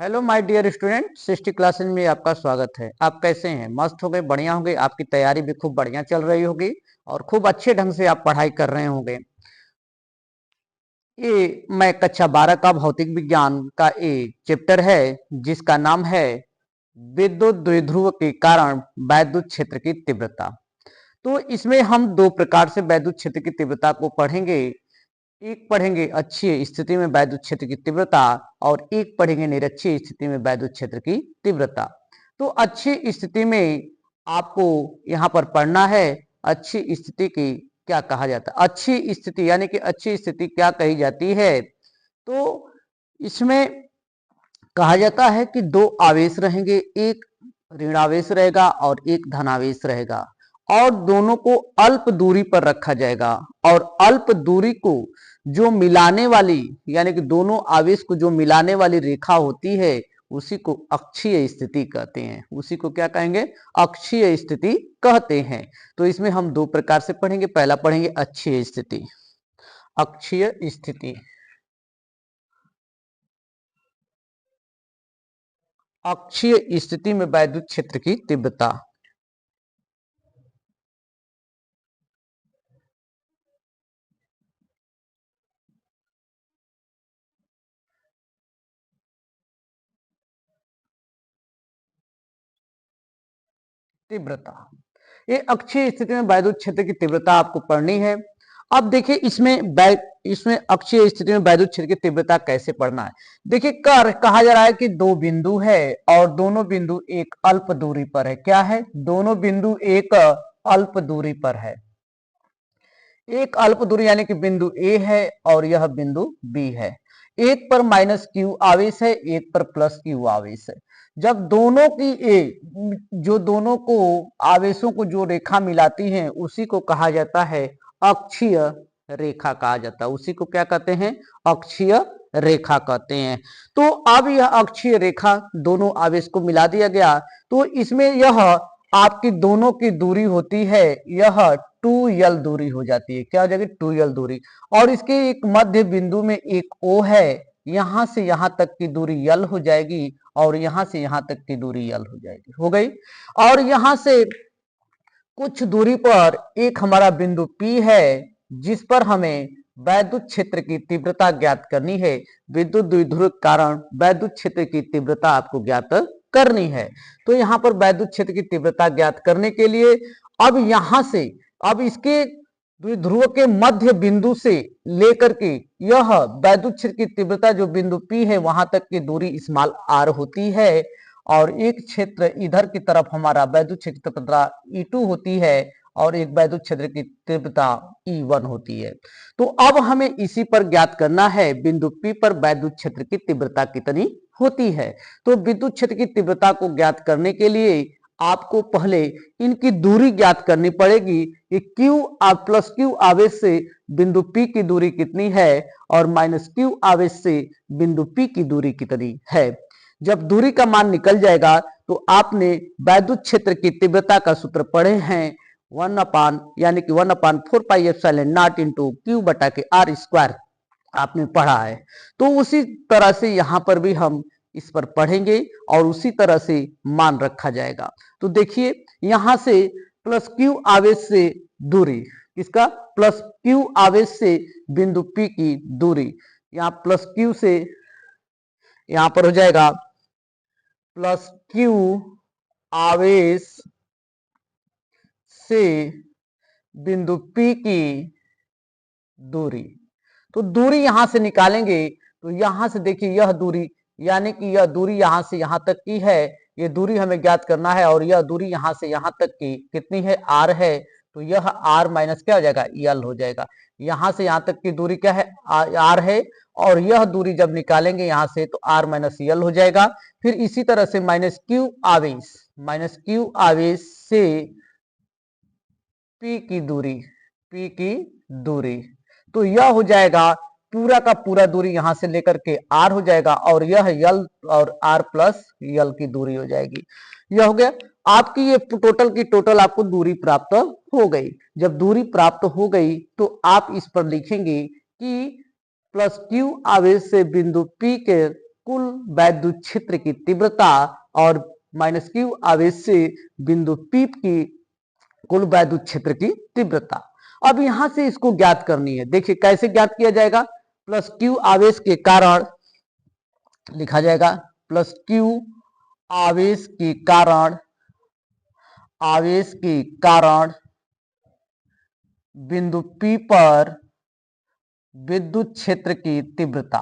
Hello my dear student, 60 classes में आपका स्वागत है। आप कैसे हैं? मस्त हो गए? बढ़िया हो गए? आपकी तैयारी भी खूब बढ़िया चल रही होगी और खूब अच्छे ढंग से आप पढ़ाई कर रहे होंगे। ये मैं कक्षा 12 का भौतिक विज्ञान का एक चैप्टर है जिसका नाम है विद्युत द्विध्रुव के कारण वैद्युत क्षेत्र की तीव्रता। तो इसमें हम दो प्रकार से वैद्युत क्षेत्र की तीव्रता को पढ़ेंगे। एक पढ़ेंगे अच्छी स्थिति में वैद्युत क्षेत्र की तीव्रता और एक पढ़ेंगे निरक्षीय स्थिति में वैद्युत क्षेत्र की तीव्रता। तो अच्छी स्थिति में आपको यहाँ पर पढ़ना है अच्छी स्थिति की क्या कहा जाता है। अच्छी स्थिति यानी कि अच्छी स्थिति क्या कही जाती है, तो इसमें कहा जाता है कि दो आवेश रहेंगे, एक ऋणावेश रहेगा और एक धनावेश रहेगा और दोनों को अल्प दूरी पर रखा जाएगा और अल्प दूरी को जो मिलाने वाली यानी कि दोनों आवेश को जो मिलाने वाली रेखा होती है उसी को अक्षीय स्थिति कहते हैं। उसी को क्या कहेंगे? अक्षीय स्थिति कहते हैं। तो इसमें हम दो प्रकार से पढ़ेंगे। पहला पढ़ेंगे अक्षीय स्थिति। अक्षीय स्थिति, अक्षीय स्थिति में वैद्युत क्षेत्र की तीव्रता। तीव्रता, ये अक्षीय स्थिति में वैद्युत क्षेत्र की तीव्रता आपको पढ़नी है। अब देखिए इसमें अक्षीय स्थिति में वैद्युत क्षेत्र की तीव्रता कैसे पढ़ना है। देखिए कहा जा रहा है कि दो बिंदु है और दोनों बिंदु एक अल्प दूरी पर है। क्या है? दोनों बिंदु एक अल्प दूरी पर है। एक अल्प दूरी यानी कि बिंदु ए है और यह बिंदु बी है। एक पर माइनस क्यू आवेश है, एक पर प्लस क्यू आवेश है। जब दोनों की जो दोनों को आवेशों को जो रेखा मिलाती है उसी को कहा जाता है अक्षीय रेखा कहा जाता है। उसी को क्या कहते हैं? अक्षीय रेखा कहते हैं। तो अब यह अक्षीय रेखा दोनों आवेश को मिला दिया गया तो इसमें यह आपकी दोनों की दूरी होती है, यह 2l दूरी हो जाती है। क्या हो जाएगी? 2l दूरी। और इसके एक मध्य बिंदु में एक O है, यहां से यहां तक की दूरी l हो जाएगी और यहां से यहां तक की दूरी l हो जाएगी। हो गई। और यहां से कुछ दूरी पर एक हमारा बिंदु P है जिस पर हमें वैद्युत क्षेत्र की तीव्रता ज्ञात करनी है। विद्युत द्विध्रुव के कारण वैद्युत क्षेत्र की तीव्रता आपको ज्ञात करनी है। तो यहाँ पर वैद्युत क्षेत्र की तीव्रता ज्ञात करने के लिए अब यहां से अब इसके द्विध्रुव के मध्य बिंदु से लेकर के यह वैद्युत क्षेत्र की तीव्रता जो बिंदु P है वहां तक की दूरी स्मॉल r होती है और एक क्षेत्र इधर की तरफ हमारा वैद्युत क्षेत्र की तीव्रता E2 होती है और एक वैद्युत क्षेत्र की तीव्रता E1 होती है। तो अब हमें इसी पर ज्ञात करना है बिंदु P पर वैद्युत क्षेत्र की तीव्रता कितनी होती है। तो विद्युत क्षेत्र की तीव्रता को ज्ञात करने के लिए आपको पहले इनकी दूरी ज्ञात करनी पड़ेगी कि Q प्लस Q आवेश से बिंदु P की दूरी कितनी है और माइनस Q आवेश से बिंदु P की दूरी कितनी है। जब दूरी का मान निकल जाएगा तो आपने वैद्युत क्षेत्र की तीव्रता का सूत्र पढ़े हैं 1 यानी कि 1/4 pi epsilon not into Q बटा के आर स्क्वायर आपने पढ़ा है। तो उसी तरह से यहां पर भी हम इस पर पढ़ेंगे और उसी तरह से मान रखा जाएगा। तो देखिए यहां से प्लस क्यू आवेश से दूरी, किसका? प्लस क्यू आवेश से बिंदु P की दूरी, यहाँ प्लस क्यू से यहां पर हो जाएगा प्लस क्यू आवेश से बिंदु P की दूरी। तो दूरी यहां से निकालेंगे तो यहां से देखिए यह दूरी यानी कि यह दूरी यहां से यहां तक की है, ये दूरी हमें ज्ञात करना है और यह दूरी यहां से यहां तक की कितनी है? r है। तो यह r माइनस क्या हो जाएगा? l हो जाएगा। यहां से यहां तक की दूरी क्या है? r है और यह दूरी जब निकालेंगे यहां से तो r माइनस l हो जाएगा। फिर इसी तरह से माइनस क्यू आवेश से P की दूरी, तो यह हो जाएगा पूरा का पूरा दूरी यहां से लेकर के r हो जाएगा और यह l और r प्लस l की दूरी हो जाएगी। यह हो गया आपकी ये टोटल की टोटल आपको दूरी प्राप्त हो गई। जब दूरी प्राप्त हो गई तो आप इस पर लिखेंगे कि प्लस क्यू आवेश से बिंदु P के कुल वैद्युत क्षेत्र की तीव्रता और माइनस क्यू आवेश से बिंदु P की कुल वैद्युत क्षेत्र की तीव्रता। अब यहां से इसको ज्ञात करनी है। देखिए कैसे ज्ञात किया जाएगा, प्लस क्यू आवेश के कारण लिखा जाएगा, प्लस क्यू आवेश के कारण बिंदु P पर विद्युत क्षेत्र की तीव्रता,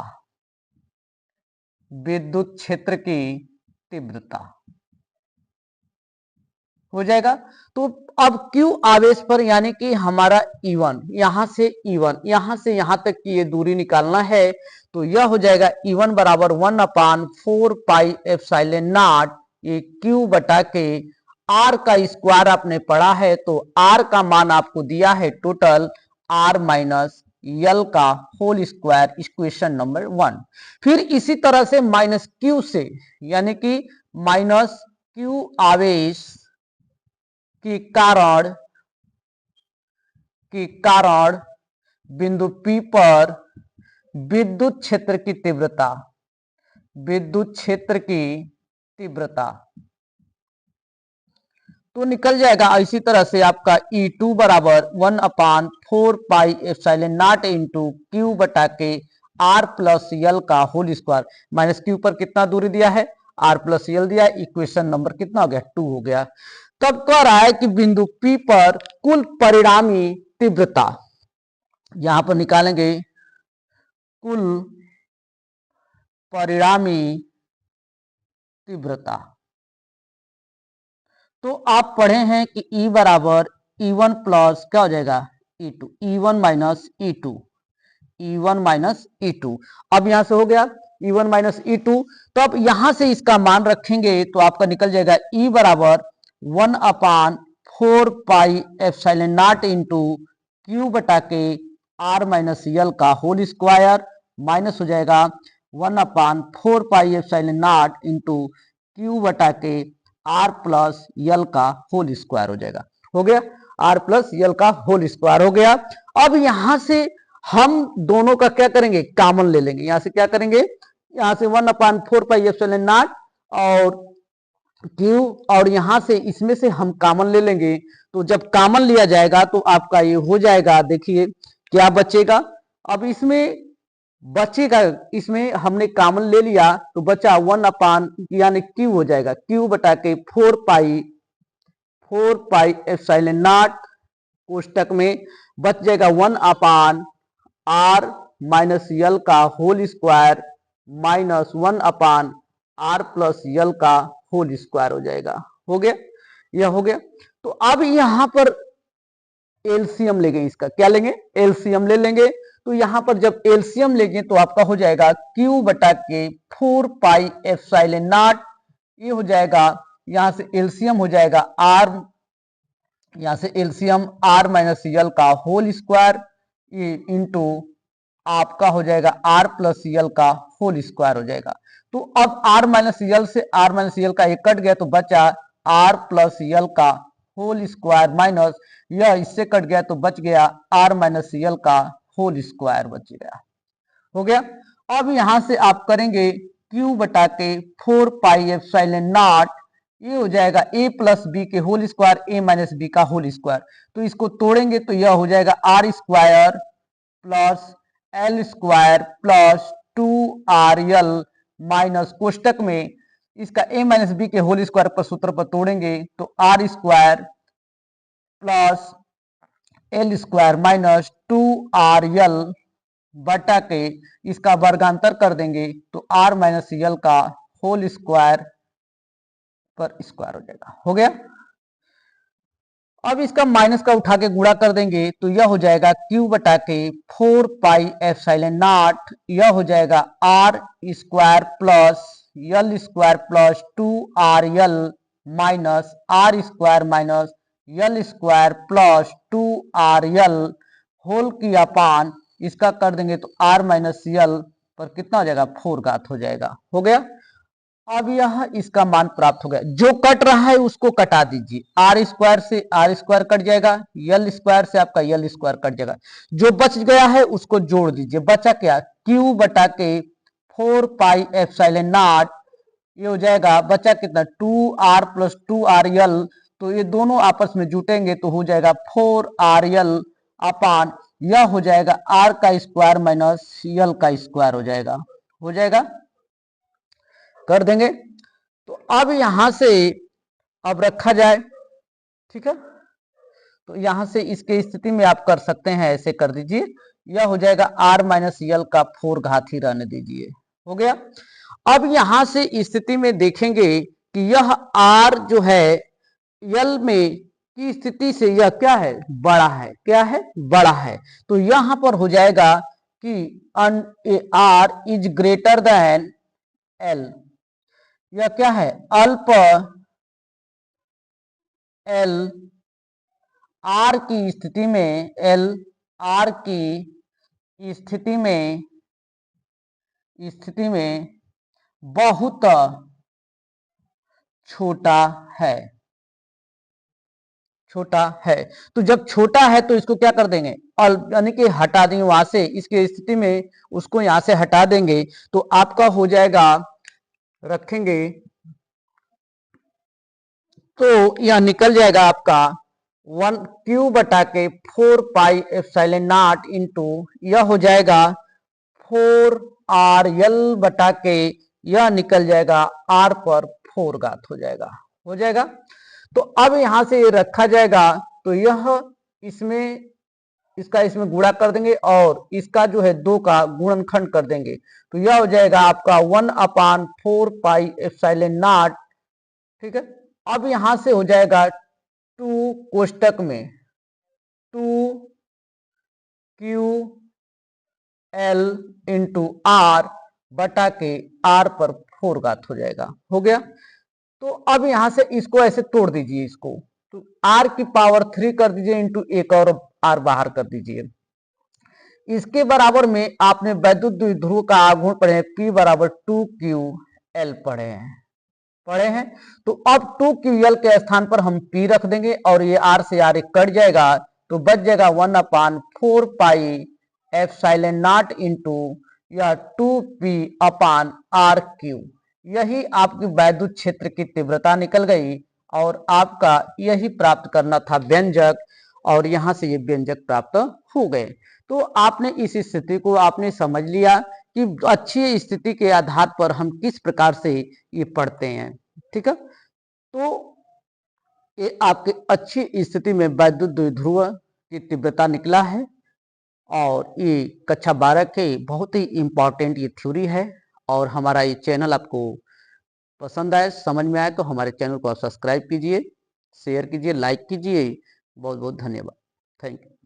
विद्युत क्षेत्र की तीव्रता हो जाएगा। तो अब Q आवेश पर यानी कि हमारा E1, यहां से E1 यहां से यहां तक की ये दूरी निकालना है, तो यह हो जाएगा E1 बराबर 1/4 पाई एप्सिलॉन नॉट, ये Q बटा के R का स्क्वायर आपने पढ़ा है, तो R का मान आपको दिया है टोटल R माइनस यल का होल स्क्वायर, इक्वेशन नंबर 1। फिर इसी तरह से माइनस Q से यानी कि माइनस Q आवेश के कारण बिंदु P पर विद्युत क्षेत्र की तीव्रता, विद्युत क्षेत्र की तीव्रता तो निकल जाएगा इसी तरह से आपका E2 बराबर 1/4 pi epsilon not into Q बटा के R प्लस यल का होल स्क्वायर, माइनस Q पर कितना दूरी दिया है, R प्लस यल दिया है, इक्वेशन नंबर कितना हो गया, 2 हो गया। तब कह रहा है कि बिंदु P पर कुल परिणामी तीव्रता, यहां पर निकालेंगे कुल परिणामी तीव्रता। तो आप पढ़े हैं कि E बराबर E1 प्लस क्या हो जाएगा E2, E1 minus E2, E1 minus E2। अब यहां से हो गया E1 माइनस E2, तो अब यहां से इसका मान रखेंगे तो आपका निकल जाएगा E बराबर 1/4 pi epsilon not into Q बटा के R माइनस यल का होल स्क्वायर, माइनस हो जाएगा 1/4 pi epsilon not into Q बटा के R प्लस यल का होल स्क्वायर हो जाएगा। हो गया, R प्लस यल का होल स्क्वायर हो गया। अब यहां से हम दोनों का क्या करेंगे, कॉमन ले लेंगे। यहां से क्या करेंगे, यहां से 1/4 पाई एप्सिलॉन नॉट और Q, और यहां से इसमें से हम कॉमन ले लेंगे। तो जब कॉमन लिया जाएगा तो आपका ये हो जाएगा, देखिए क्या बचेगा। अब इसमें बचेगा, इसमें हमने कॉमन ले लिया तो बचा 1 यानी Q हो जाएगा, Q बटा के 4 पाई एप्सिलॉन नॉट, कोष्टक में बच जाएगा 1/R माइनस यल का whole square minus 1/R plus L का होल स्क्वायर हो जाएगा। हो गया, यह हो गया। तो अब यहां पर एलसीएम लेंगे, इसका क्या लेंगे, एलसीएम ले लेंगे। तो यहां पर जब एलसीएम लेंगे तो आपका हो जाएगा Q बटा के 4 पाई एप्सिलॉन नॉट, ये हो जाएगा, यहां से एलसीएम हो जाएगा R, यहां से एलसीएम R माइनस यल का होल स्क्वायर इंटू आपका हो जाएगा R प्लस यल का होल स्क्वायर हो जाएगा। तो अब R माइनस यल से R माइनस यल का एक कट गया तो बचा R प्लस यल का होल स्क्वायर माइनस यह इससे कट गया तो बच गया R माइनस यल का होल स्क्वायर बच गया। हो गया। अब यहां से आप करेंगे Q बटा के 4 पाई एप्सिलॉन नॉट, ये हो जाएगा A प्लस बी के whole square, A minus B का होल स्क्वायर। तो इसको तोड़ेंगे तो यह हो जाएगा R square plus L square plus 2RL minus कोष्टक में इसका A माइनस बी के होल स्क्वायर पर सूत्र पर तोड़ेंगे तो R square plus L square minus 2RL बटा के इसका वर्गांतर कर देंगे तो R माइनस यल का होल स्क्वायर पर स्क्वायर हो जाएगा। हो गया। अब इसका माइनस का उठा के गुणा कर देंगे तो यह हो जाएगा Q बटा के 4 पाई एप्सिलॉन नॉट, यह हो जाएगा R square plus L square plus 2RL minus R square minus L square plus 2RL whole की अपान इसका कर देंगे तो R माइनस यल पर कितना हो जाएगा, 4 घात हो जाएगा। हो गया। अब यह इसका मान प्राप्त हो गया। जो कट रहा है उसको कटा दीजिए, R स्क्वायर से R स्क्वायर कट जाएगा, यल स्क्वायर से आपका यल स्क्वायर कट जाएगा। जो बच गया है उसको जोड़ दीजिए, बचा क्या, Q बटा के 4 पाई एप्सिलॉन नॉट, ये हो जाएगा बचा कितना 2r प्लस 2rl, तो ये दोनों आपस में जुटेंगे तो हो जाएगा 4rl अपान, यह हो जाएगा r का स्क्वायर माइनस l का स्क्वायर हो जाएगा कर देंगे। तो अब यहां से अब रखा जाए, ठीक है, तो यहां से इसके स्थिति में आप कर सकते हैं, ऐसे कर दीजिए, यह हो जाएगा r माइनस यल का 4 घात ही रहने दीजिए, हो गया। अब यहां से स्थिति में देखेंगे कि यह r जो है यल में की स्थिति से यह क्या है, बड़ा है, क्या है, बड़ा है, तो यहां पर हो जाएगा कि r is greater than l, यह क्या है, अल्प l r की स्थिति में, l r की स्थिति में बहुत छोटा है, छोटा है। तो जब छोटा है तो इसको क्या कर देंगे, यानी कि हटा देंगे वहां से, इसकी स्थिति में उसको यहां से हटा देंगे, तो आपका हो जाएगा, रखेंगे तो यह निकल जाएगा आपका 1 बटा के 4 पाई एप्सिलॉन नॉट इंटू, यह हो जाएगा 4rl बटा के, यह निकल जाएगा r पर 4 घात हो जाएगा। तो अब यहां से ये रखा जाएगा, तो यह इसमें गुणा कर देंगे और इसका जो है 2 का गुणनखंड कर देंगे, तो यह हो जाएगा आपका 1/4 पाई एप्सिलॉन नॉट, ठीक है। अब यहां से हो जाएगा 2 कोष्टक में 2ql इंटू r बटा के r पर 4 घात हो गया। तो अब यहां से इसको ऐसे तोड़ दीजिए, इसको तो r की पावर 3 कर दीजिए इंटू एक और r बाहर कर दीजिए। इसके बराबर में आपने वैद्युत द्विध्रुव का आघूर्ण पढ़े हैं, P बराबर 2ql पढ़े हैं। तो अब 2ql के स्थान पर हम P रख देंगे और ये r से r कट जाएगा, तो बच जाएगा 1/4 पाई एप्सिलॉन नॉट इंटू यह 2p अपान r क्यू, यही आपकी वैद्युत क्षेत्र की तीव्रता निकल गई और आपका यही प्राप्त करना था व्यंजक, और यहां से ये व्यंजक प्राप्त हो गए। तो आपने इस स्थिति को आपने समझ लिया कि अच्छी स्थिति के आधार पर हम किस प्रकार से ये पढ़ते हैं, ठीक है। तो ये आपके अच्छी स्थिति में वैद्युत द्विध्रुव की तीव्रता निकला है, और ये कक्षा 12 के बहुत ही इंपॉर्टेंट ये थ्योरी है। और हमारा ये चैनल आपको पसंद आए, समझ में आए, तो हमारे चैनल को आप सब्सक्राइब कीजिए, शेयर कीजिए, लाइक कीजिए। बहुत बहुत धन्यवाद, थैंक यू।